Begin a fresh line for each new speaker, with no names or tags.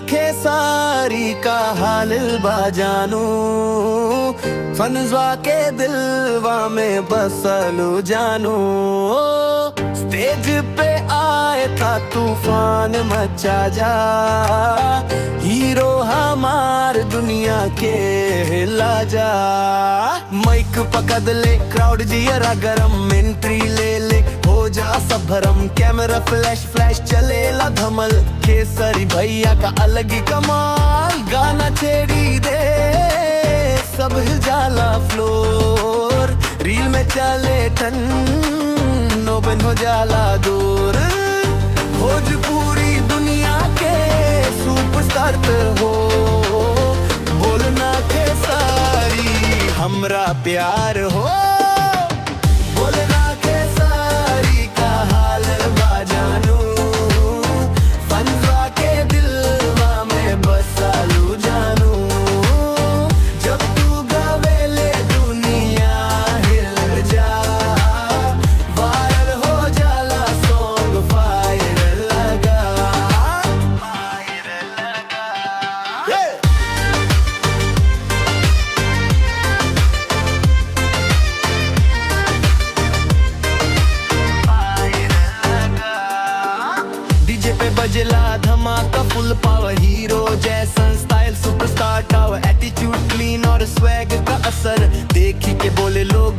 खेसारी का हाल बाजानू, फनजवा के दिलवा में बसलू जानू। स्टेज पे आए था तूफान मचा जा, हीरो हमार दुनिया के हिला जा। माइक पकड़ ले क्राउड जियरा गरम, एंट्री ले ले हो जा सब भरम। कैमरा फ्लैश फ्लैश चलेला धमल, खेसारी भैया का अलग ही कमाल। गाना छेड़ी दे सब हिल जाला फ्लोर, रील में चले टन नोबन हो जाला दूर। भोजपुरी दुनिया के सुपरस्टार पे हो, बोलना खेसारी हमरा प्यार हो। बोलना खेसारी का हाल बाजानू, फनजवा के दिलवा में बसालू जानू। जब तू गावेले दुनिया हिल जा, वायरल हो जाला सॉन्ग वायरल लगा। डीजे पे बजला धमाका फुल पावर, हीरो जैसन style superstar tower. Attitude clean और स्वैग का असर देखी के बोले लोग